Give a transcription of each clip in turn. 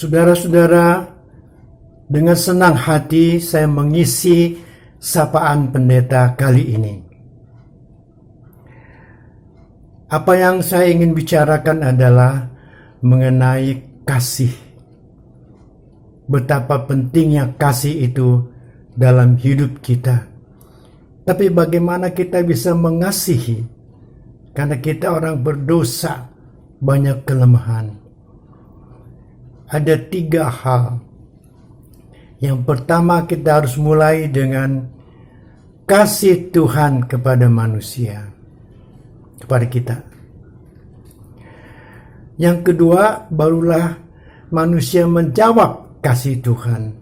Saudara-saudara, dengan senang hati saya mengisi sapaan pendeta kali ini. Apa yang saya ingin bicarakan adalah mengenai kasih. Betapa pentingnya kasih itu dalam hidup kita. Tapi bagaimana kita bisa mengasihi? Karena kita orang berdosa, banyak kelemahan. Ada 3 hal. Yang pertama, kita harus mulai dengan kasih Tuhan kepada manusia, kepada kita. Yang kedua, barulah manusia menjawab kasih Tuhan.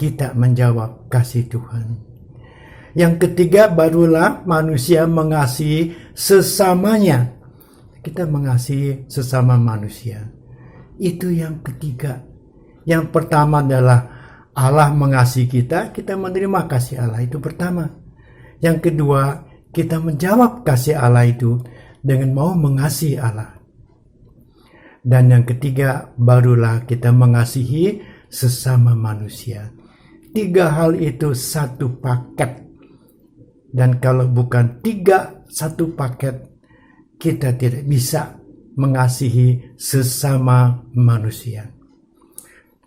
Kita menjawab kasih Tuhan. Yang ketiga, barulah manusia mengasihi sesamanya. Kita mengasihi sesama manusia. Itu yang ketiga. Yang pertama adalah Allah mengasihi kita, kita menerima kasih Allah, itu pertama. Yang kedua, kita menjawab kasih Allah itu dengan mau mengasihi Allah. Dan yang ketiga, barulah kita mengasihi sesama manusia. 3 hal itu satu paket. Dan kalau bukan 3 satu paket, kita tidak bisa mengasihi sesama manusia.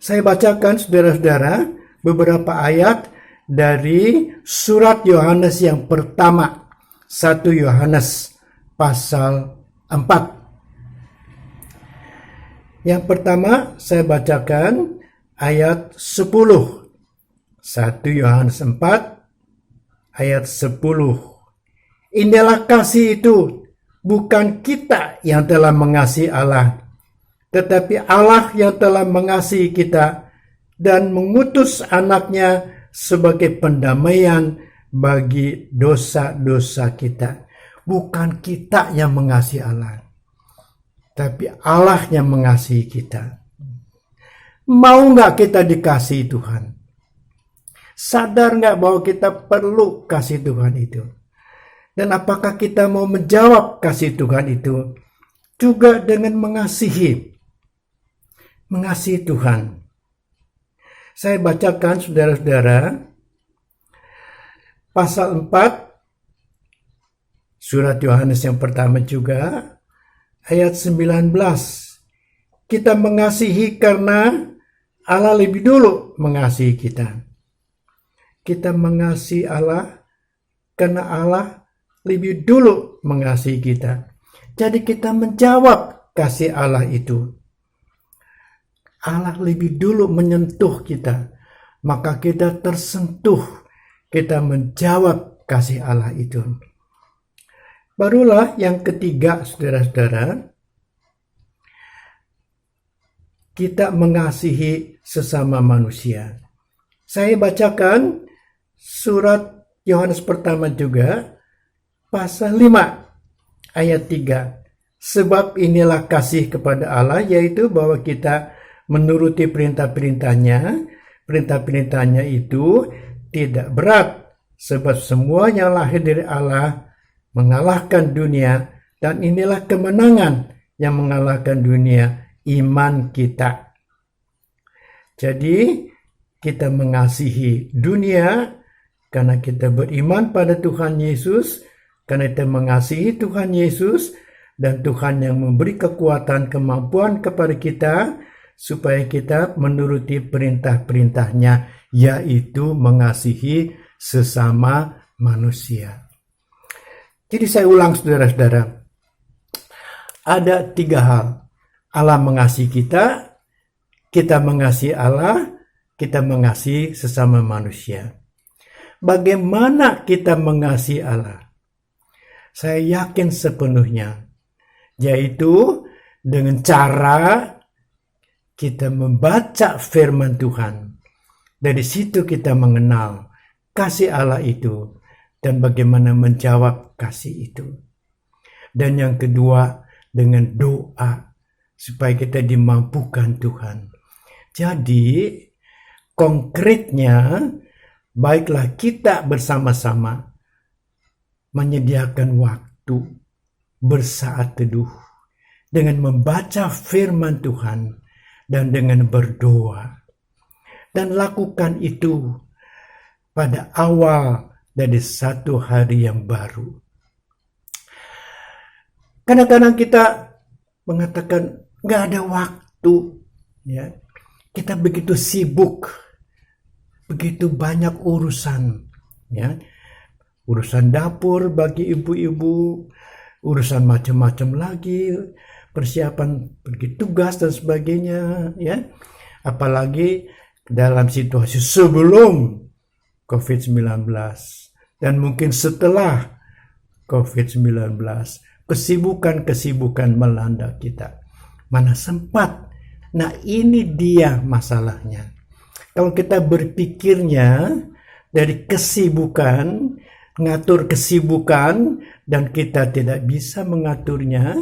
Saya bacakan saudara-saudara beberapa ayat dari surat Yohanes yang pertama, 1 Yohanes pasal 4. Yang pertama saya bacakan ayat 10. 1 Yohanes 4 ayat 10. Inilah kasih itu, bukan kita yang telah mengasihi Allah, tetapi Allah yang telah mengasihi kita dan mengutus anaknya sebagai pendamaian bagi dosa-dosa kita. Bukan kita yang mengasihi Allah, tapi Allah yang mengasihi kita. Mau nggak kita dikasihi Tuhan? Sadar nggak bahwa kita perlu kasih Tuhan itu? Dan apakah kita mau menjawab kasih Tuhan itu juga dengan mengasihi Tuhan? Saya bacakan saudara-saudara pasal 4 surat Yohanes yang pertama juga ayat 19. Kita mengasihi karena Allah lebih dulu mengasihi kita. Kita mengasihi Allah karena Allah lebih dulu mengasihi kita. Jadi kita menjawab kasih Allah itu. Allah lebih dulu menyentuh kita, maka kita tersentuh. Kita menjawab kasih Allah itu. Barulah yang ketiga, saudara-saudara, kita mengasihi sesama manusia. Saya bacakan surat Yohanes pertama juga, pasal 5 ayat 3. Sebab inilah kasih kepada Allah, yaitu bahwa kita menuruti perintah-perintahnya. Perintah-perintahnya itu tidak berat, sebab semua yang lahir dari Allah mengalahkan dunia, dan inilah kemenangan yang mengalahkan dunia, iman kita. Jadi kita mengasihi dunia karena kita beriman pada Tuhan Yesus, karena kita mengasihi Tuhan Yesus, dan Tuhan yang memberi kekuatan, kemampuan kepada kita, supaya kita menuruti perintah-perintahnya, yaitu mengasihi sesama manusia. Jadi saya ulang saudara-saudara, ada 3 hal. Allah mengasihi kita, kita mengasihi Allah, kita mengasihi sesama manusia. Bagaimana kita mengasihi Allah? Saya yakin sepenuhnya, yaitu dengan cara kita membaca firman Tuhan. Dari situ kita mengenal kasih Allah itu dan bagaimana menjawab kasih itu. Dan yang kedua, dengan doa supaya kita dimampukan Tuhan. Jadi konkretnya, baiklah kita bersama-sama menyediakan waktu bersaat teduh dengan membaca firman Tuhan dan dengan berdoa. Dan lakukan itu pada awal dari satu hari yang baru. Kadang-kadang kita mengatakan nggak ada waktu, ya. Kita begitu sibuk, begitu banyak urusan, ya. Urusan dapur bagi ibu-ibu, urusan macam-macam lagi, persiapan pergi tugas dan sebagainya, ya. Apalagi dalam situasi sebelum COVID-19 dan mungkin setelah COVID-19, kesibukan-kesibukan melanda kita. Mana sempat? Nah, ini dia masalahnya. Kalau kita berpikirnya dari kesibukan, ngatur kesibukan, dan kita tidak bisa mengaturnya,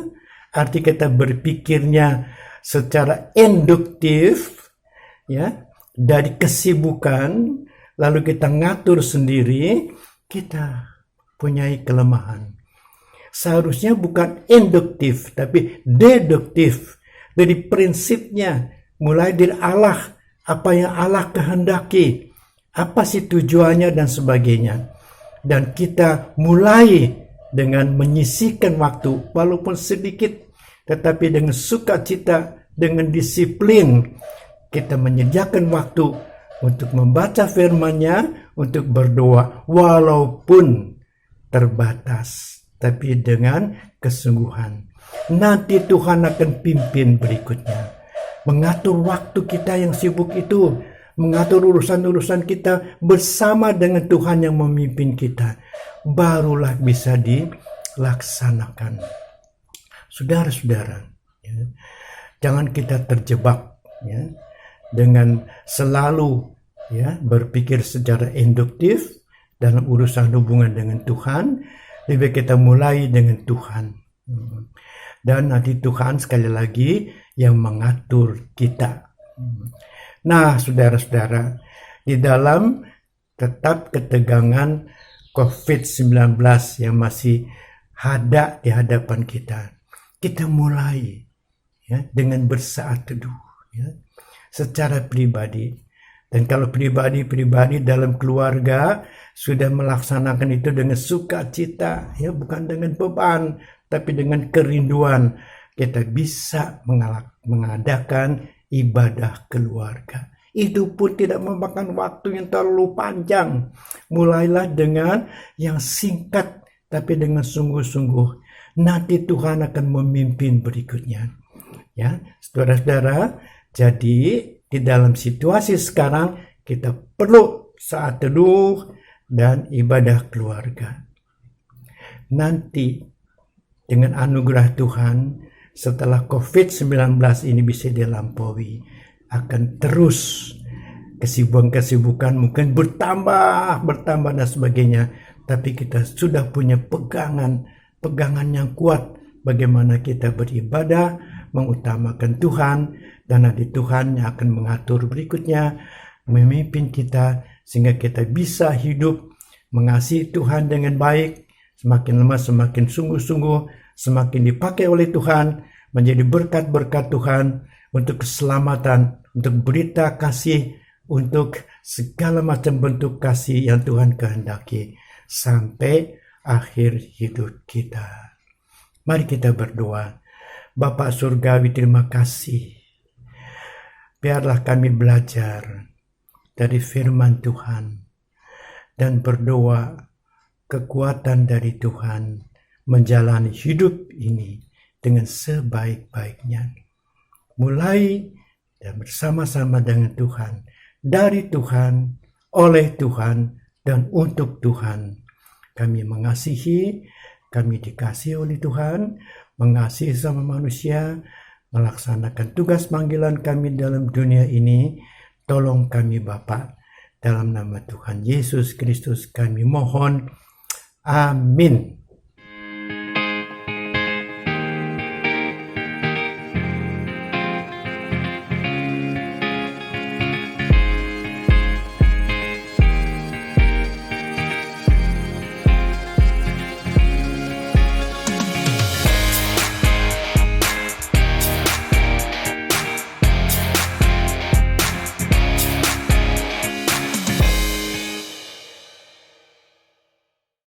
arti kita berpikirnya secara induktif, ya, dari kesibukan, lalu kita ngatur sendiri, kita punyai kelemahan. Seharusnya bukan induktif, tapi deduktif. Dari prinsipnya, mulai dari Allah, apa yang Allah kehendaki, apa sih tujuannya dan sebagainya. Dan kita mulai dengan menyisihkan waktu, walaupun sedikit, tetapi dengan sukacita, dengan disiplin, kita menyediakan waktu untuk membaca firman-Nya, untuk berdoa, walaupun terbatas, tapi dengan kesungguhan. Nanti Tuhan akan pimpin berikutnya. Mengatur waktu kita yang sibuk itu, mengatur urusan-urusan kita bersama dengan Tuhan yang memimpin kita, barulah bisa dilaksanakan. Saudara-saudara, ya, jangan kita terjebak, ya, dengan selalu, ya, berpikir secara induktif dalam urusan hubungan dengan Tuhan. Lebih kita mulai dengan Tuhan. Dan nanti Tuhan sekali lagi yang mengatur kita. Nah, saudara-saudara, di dalam tetap ketegangan COVID-19 yang masih ada di hadapan kita, kita mulai, ya, dengan bersaat teduh, ya, secara pribadi. Dan kalau pribadi dalam keluarga sudah melaksanakan itu dengan sukacita, ya, bukan dengan beban, tapi dengan kerinduan, kita bisa mengadakan ibadah keluarga. Itu pun tidak memakan waktu yang terlalu panjang. Mulailah dengan yang singkat, tapi dengan sungguh-sungguh. Nanti Tuhan akan memimpin berikutnya. Ya, saudara-saudara, jadi di dalam situasi sekarang kita perlu saat teduh dan ibadah keluarga. Nanti dengan anugerah Tuhan, setelah COVID-19 ini bisa dilampaui, akan terus kesibukan-kesibukan mungkin bertambah dan sebagainya, tapi kita sudah punya pegangan yang kuat bagaimana kita beribadah, mengutamakan Tuhan, dan nanti Tuhan yang akan mengatur berikutnya, memimpin kita sehingga kita bisa hidup mengasihi Tuhan dengan baik, semakin lama semakin sungguh-sungguh, semakin dipakai oleh Tuhan, menjadi berkat-berkat Tuhan untuk keselamatan, untuk berita kasih, untuk segala macam bentuk kasih yang Tuhan kehendaki sampai akhir hidup kita. Mari kita berdoa. Bapa Surgawi, terima kasih. Biarlah kami belajar dari firman Tuhan dan berdoa kekuatan dari Tuhan menjalani hidup ini dengan sebaik-baiknya. Mulai dan bersama-sama dengan Tuhan, dari Tuhan, oleh Tuhan, dan untuk Tuhan. Kami mengasihi, kami dikasihi oleh Tuhan, mengasihi sama manusia, melaksanakan tugas panggilan kami dalam dunia ini. Tolong kami Bapa, dalam nama Tuhan Yesus Kristus kami mohon. Amin.